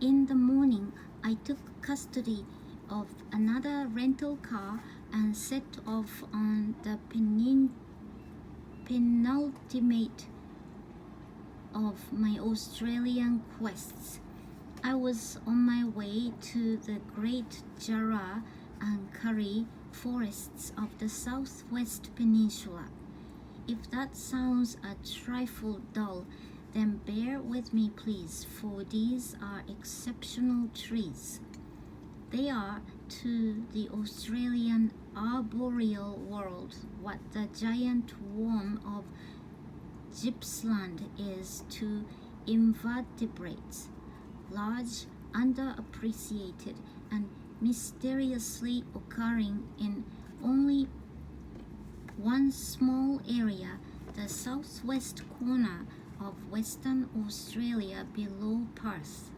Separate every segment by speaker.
Speaker 1: In the morning, I took custody of another rental car and set off on the penultimate of my Australian quests. I was on my way to the Great Jarrah and Karri forests of the Southwest Peninsula. If that sounds a trifle dull, then bear with me please, for these are exceptional trees. They are to the Australian arboreal world what the giant worm of Gippsland is to invertebrates, large, underappreciated, and mysteriously occurring in only one small area, the southwest corner of Western Australia below Perth.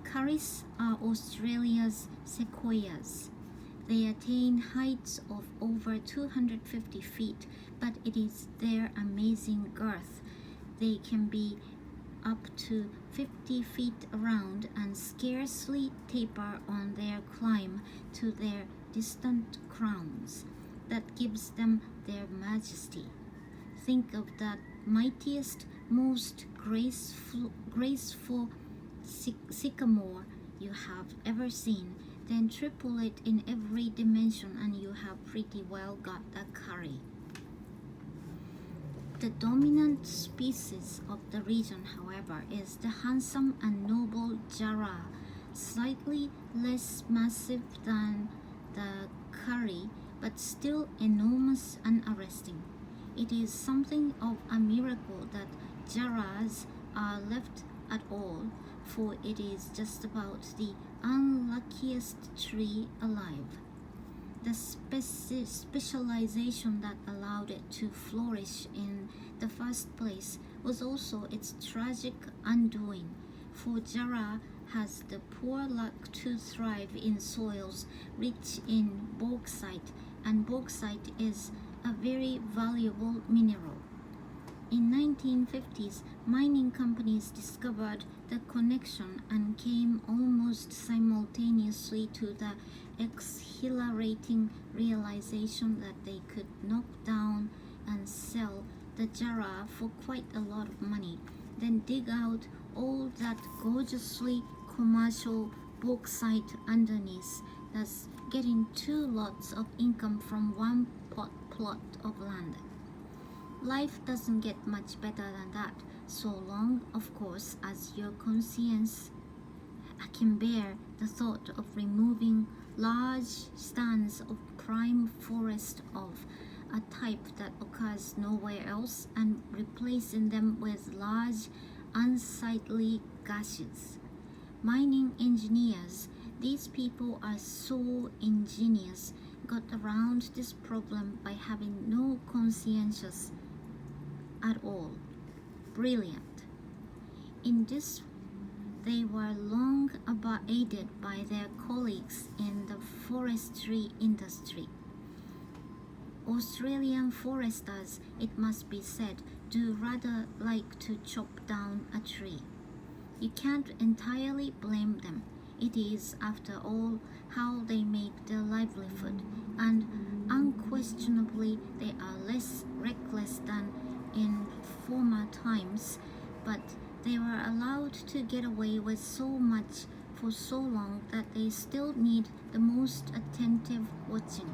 Speaker 1: Karris are Australia's sequoias. They attain heights of over 250 feet, but it is their amazing girth. They can be up to 50 feet around and scarcely taper on their climb to their distant crowns. That gives them their majesty. Think of that mightiest, most graceful sycamore you have ever seen, then triple it in every dimension and you have pretty well got a Karri. The dominant species of the region, however, is the handsome and noble Jarrah, slightly less massive than the Karri, but still enormous and arresting. It is something of a miracle that Jarrahs are left at all, for it is just about the unluckiest tree alive. The specialization that allowed it to flourish in the first place was also its tragic undoing, for Jarrah has the poor luck to thrive in soils rich in bauxite, and bauxite is a very valuable mineral. In 1950s, mining companies discovered the connection and came almost simultaneously to the exhilarating realization that they could knock down and sell the Jarrah for quite a lot of money, then dig out all that gorgeously commercial bauxite underneath, thus getting 2 lots of income from one plot of land. Life doesn't get much better than that, so long, of course, as your conscience can bear the thought of removing large stands of prime forest of a type that occurs nowhere else and replacing them with large, unsightly gashes. Mining engineers, these people are so ingenious, got around this problem by having no conscience at all. Brilliant. In this, they were long aided by their colleagues in the forestry industry. Australian foresters, it must be said, do rather like to chop down a tree. You can't entirely blame them. It is, after all, how they make their livelihood, and unquestionably they are less reckless than in former times, but they were allowed to get away with so much for so long that they still need the most attentive watching.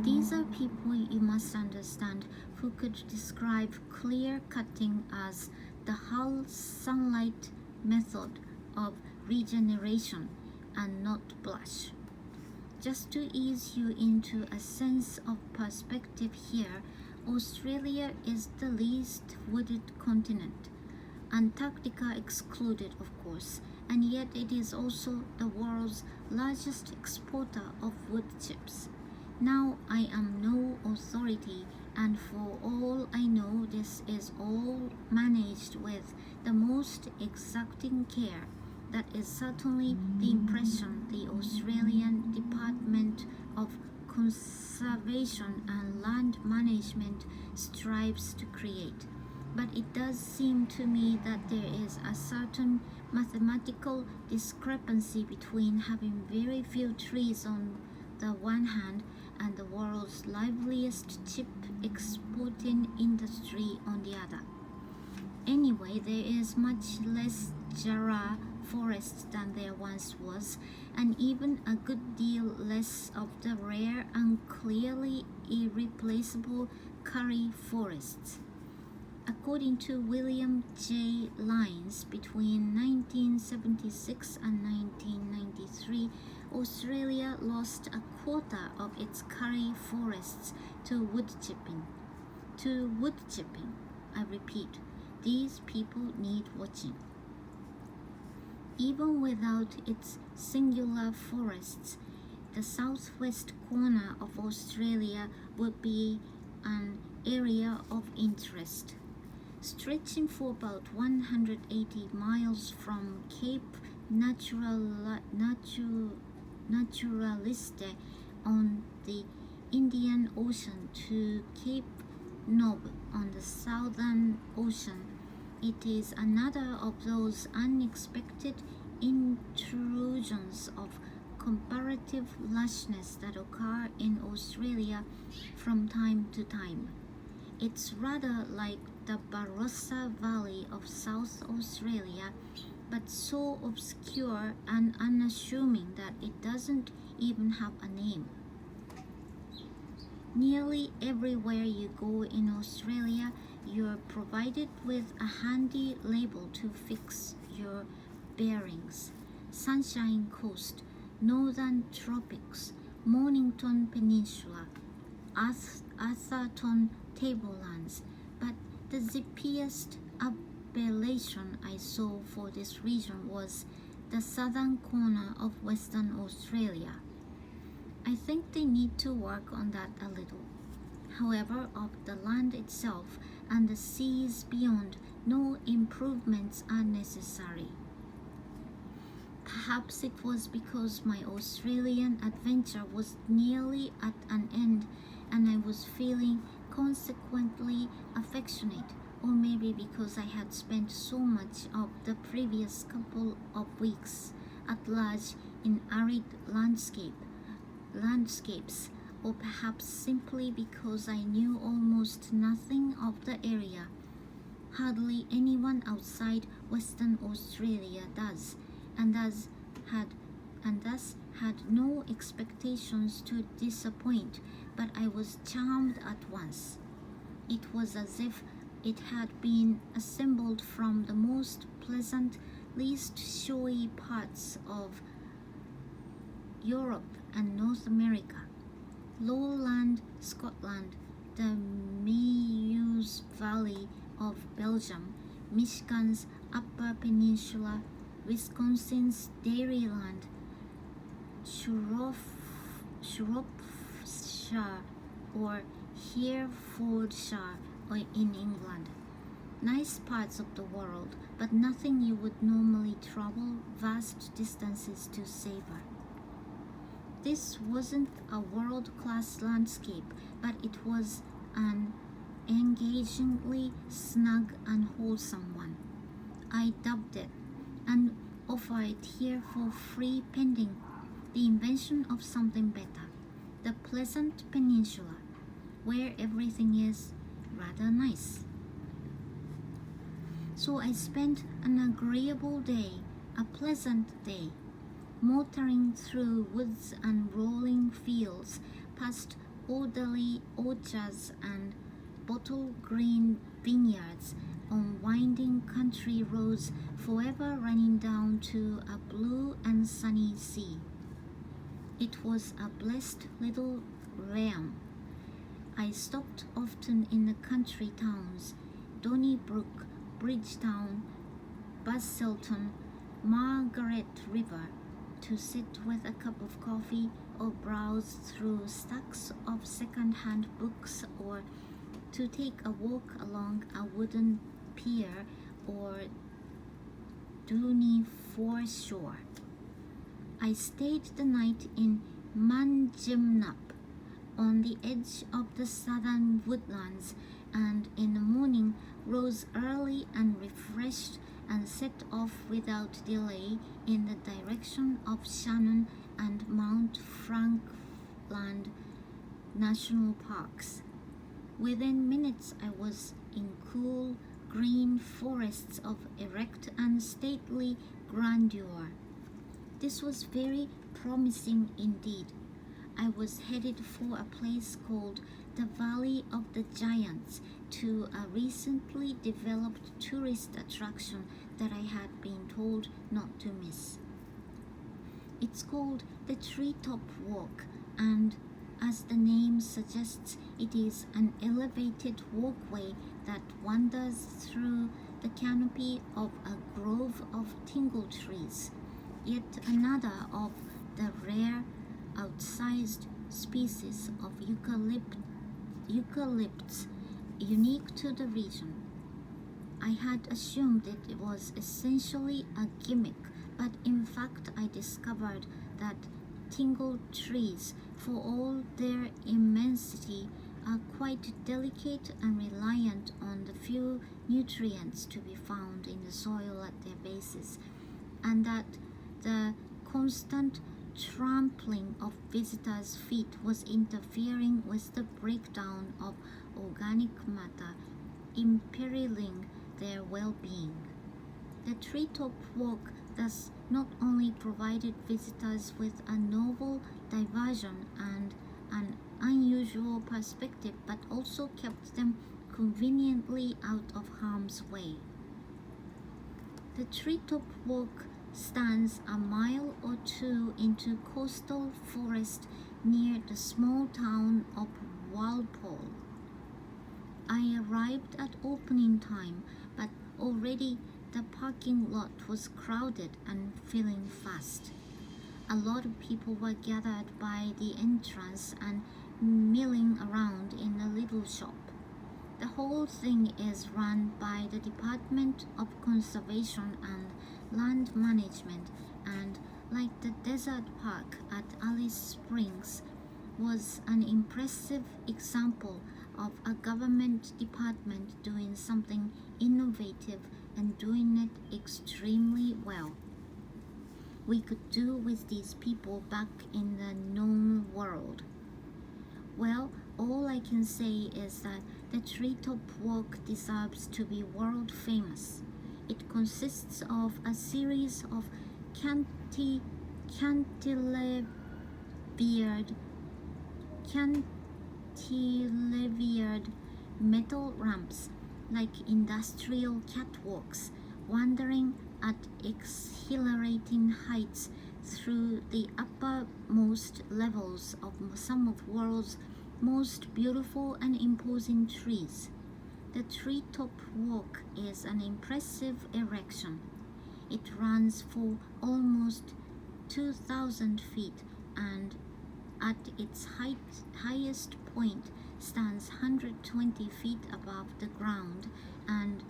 Speaker 1: These are people, you must understand, who could describe clear cutting as the Hull sunlight method of regeneration and not blush. Just to ease you into a sense of perspective here, Australia is the least wooded continent, Antarctica excluded, of course, and yet it is also the world's largest exporter of wood chips. Now, I am no authority, and for all I know, this is all managed with the most exacting care. That is certainly the impression the Australian Department of Conservation and Land Management strives to create. but it does seem to me that there is a certain mathematical discrepancy between having very few trees on the one hand and the world's liveliest chip exporting industry on the other. Anyway, there is much less Jarrah forest than there once was, and even a good deal less of the rare and clearly irreplaceable Curry forests. According to William J. Lyons, between 1976 and 1993, Australia lost a quarter of its Curry forests to wood chipping. I repeat, these people need watching. Even without its singular forests, the southwest corner of Australia would be an area of interest. Stretching for about 180 miles from Cape Naturaliste on the Indian Ocean to Cape Nob on the Southern Ocean, it is another of those unexpected intrusions of comparative lushness that occur in Australia from time to time. It's rather like the Barossa Valley of South Australia, but so obscure and unassuming that it doesn't even have a name. Nearly everywhere you go in Australia, you're provided with a handy label to fix your bearings. Sunshine Coast, Northern Tropics, Mornington Peninsula, Atherton Tablelands, but the zippiest appellation I saw for this region was the southern corner of Western Australia. I think they need to work on that a little. However, of the land itself and the seas beyond, no improvements are necessary. Perhaps it was because my Australian adventure was nearly at an end and I was feeling consequently affectionate, or maybe because I had spent so much of the previous couple of weeks at large in arid landscapes, or perhaps simply because I knew almost nothing of the area. Hardly anyone outside Western Australia does, and thus had no expectations to disappoint, but I was charmed at once. It was as if it had been assembled from the most pleasant, least showy parts of Europe and North America, lowland Scotland, the Meuse Valley of Belgium, Michigan's Upper Peninsula, Wisconsin's Dairyland, Shropshire or Herefordshire or in England. Nice parts of the world, but nothing you would normally travel vast distances to savor. This wasn't a world-class landscape, but it was an engagingly snug and wholesome one. I dubbed it and offer it here for free pending the invention of something better, the Pleasant Peninsula, where everything is rather nice. So I spent an agreeable day, a pleasant day, motoring through woods and rolling fields, past orderly orchards and bottle green vineyards, on winding country roads forever running down to a blue and sunny sea. It was a blessed little realm. I stopped often in the country towns, Donnybrook, Bridgetown, Busselton, Margaret River, to sit with a cup of coffee or browse through stacks of second-hand books, or to take a walk along a wooden pier or Dooney foreshore. I stayed the night in Manjimup on the edge of the southern woodlands and in the morning rose early and refreshed and set off without delay in the direction of Shannon and Mount Frankland National Parks. Within minutes I was in cool, green forests of erect and stately grandeur. This was very promising indeed. I was headed for a place called the Valley of the Giants, to a recently developed tourist attraction that I had been told not to miss. It's called the Treetop Walk, and as the name suggests, it is an elevated walkway that wanders through the canopy of a grove of tingle trees, yet another of the rare outsized species of eucalypts unique to the region. I had assumed it was essentially a gimmick, but in fact I discovered that tingle trees, for all their immensity, are quite delicate and reliant on the few nutrients to be found in the soil at their bases, and that the constant trampling of visitors' feet was interfering with the breakdown of organic matter, imperiling their well-being. The Treetop Walk thus not only provided visitors with a novel diversion and an unusual perspective, but also kept them conveniently out of harm's way. The Treetop Walk stands a mile or two into coastal forest near the small town of Walpole. I arrived at opening time, but already the parking lot was crowded and filling fast. A lot of people were gathered by the entrance and milling around in the little shop. The whole thing is run by the Department of Conservation and Land Management, and like the desert park at Alice Springs, was an impressive example of a government department doing something innovative and doing it extremely well. We could do with these people back in the known world. Well, all I can say is that the Treetop Walk deserves to be world famous. It consists of a series of cantilevered metal ramps like industrial catwalks, wandering at exhilarating heights through the uppermost levels of some of the world's most beautiful and imposing trees. The Treetop Walk is an impressive erection. It runs for almost 2,000 feet and at its highest point stands 120 feet above the ground, and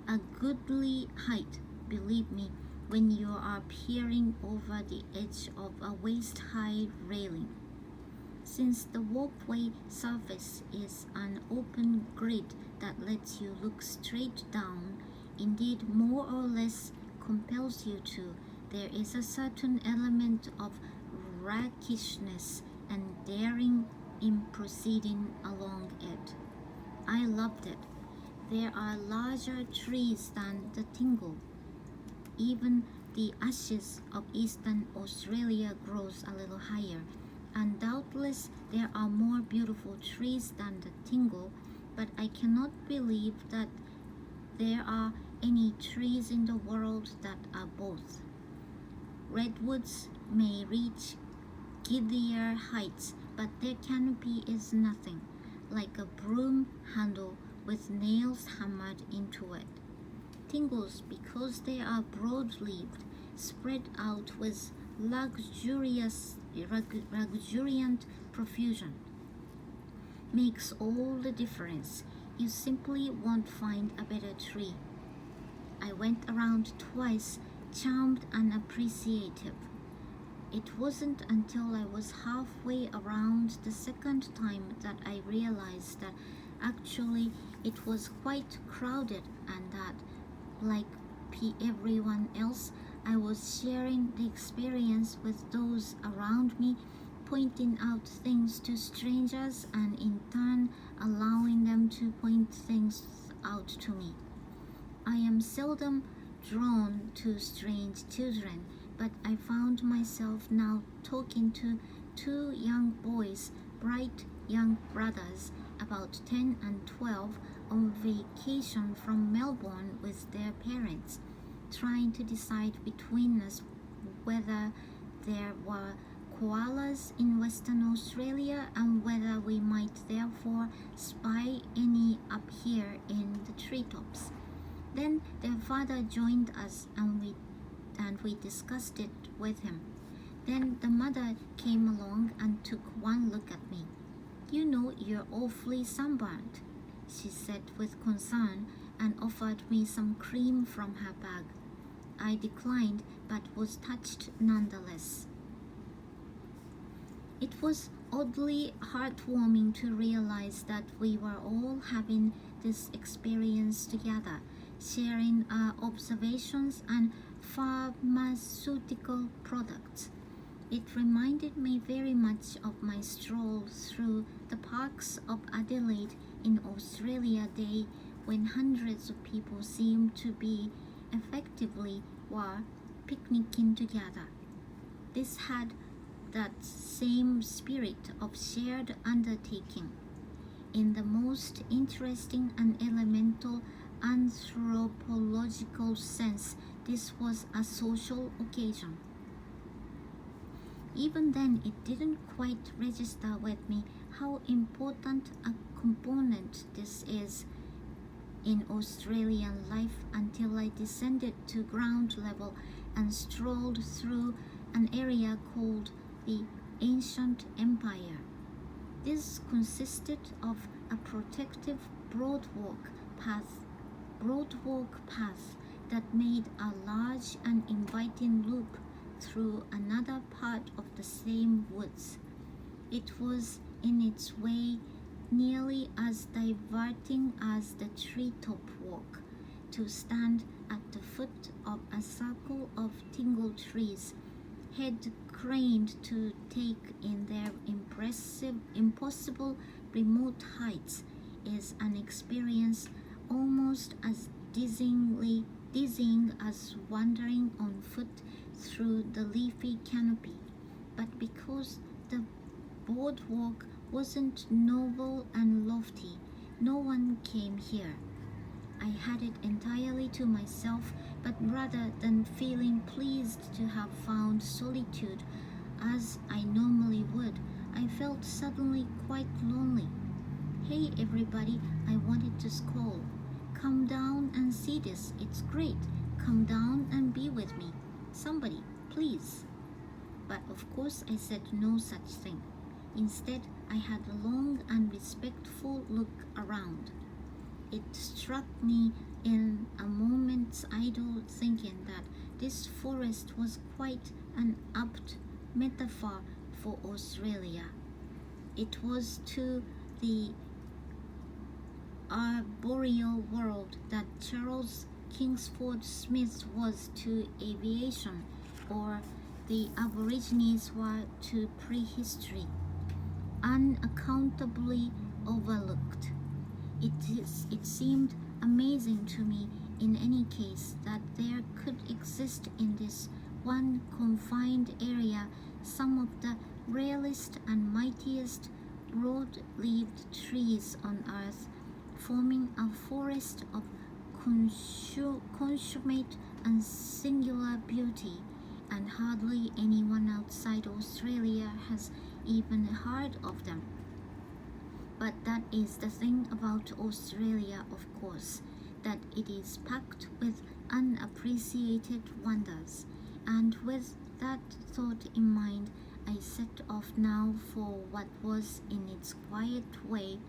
Speaker 1: a goodly height, believe me, when you are peering over the edge of a waist-high railing. Since the walkway surface is an open grid that lets you look straight down, indeed more or less compels you to, there is a certain element of rackishness and daring in proceeding along it. I loved it. There are larger trees than the tingle. Even the ashes of eastern Australia grows a little higher, and doubtless there are more beautiful trees than the tingle, but I cannot believe that there are any trees in the world that are both. Redwoods may reach giddier heights, but their canopy is nothing, like a broom handle with nails hammered into it. Tingles, because they are broad-leaved, spread out with luxuriant profusion, makes all the difference. You simply won't find a better tree. I went around twice, charmed and appreciative. It wasn't until I was halfway around the second time that I realized that Actually, it was quite crowded, and that, like everyone else, I was sharing the experience with those around me, pointing out things to strangers and in turn allowing them to point things out to me. I am seldom drawn to strange children, but I found myself now talking to two young boys, bright young brothers, about 10 and 12, on vacation from Melbourne with their parents, trying to decide between us whether there were koalas in Western Australia and whether we might therefore spy any up here in the treetops. Then their father joined us and we discussed it with him. Then the mother came along and took one look at me. "You know you're awfully sunburned," she said with concern and offered me some cream from her bag. I declined but was touched nonetheless. It was oddly heartwarming to realize that we were all having this experience together, sharing our observations and pharmaceutical products. It reminded me very much of my stroll through the parks of Adelaide in Australia Day, when hundreds of people seemed to be effectively were picnicking together. This had that same spirit of shared undertaking. In the most interesting and elemental anthropological sense, this was a social occasion. Even then, it didn't quite register with me how important a component this is in Australian life until I descended to ground level and strolled through an area called the Ancient Empire. This consisted of a protective boardwalk path that made a large and inviting loop through another part of the same woods. It was in its way nearly as diverting as the treetop walk, to stand at the foot of a circle of tingle trees, head craned to take in their impossible remote heights, is an experience almost as dizzying as wandering on foot through the leafy canopy. But because the boardwalk wasn't noble and lofty, no one came here. I had it entirely to myself, but rather than feeling pleased to have found solitude as I normally would, I felt suddenly quite lonely. "Hey everybody," I wanted to scold. "Come down and see this, it's great. Come down and be with me. Somebody, please." But of course I said no such thing. Instead, I had a long and respectful look around. It struck me in a moment's idle thinking that this forest was quite an apt metaphor for Australia. It was to the arboreal world that Charles Kingsford Smith was to aviation, or the Aborigines were to prehistory, unaccountably overlooked. It seemed amazing to me in any case that there could exist in this one confined area some of the rarest and mightiest broad-leaved trees on earth, forming a forest of consummate and singular beauty, and hardly anyone outside Australia has even heard of them. But that is the thing about Australia, of course, that it is packed with unappreciated wonders, and with that thought in mind, I set off now for what was, in its quiet way,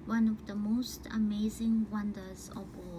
Speaker 1: one of the most amazing wonders of all.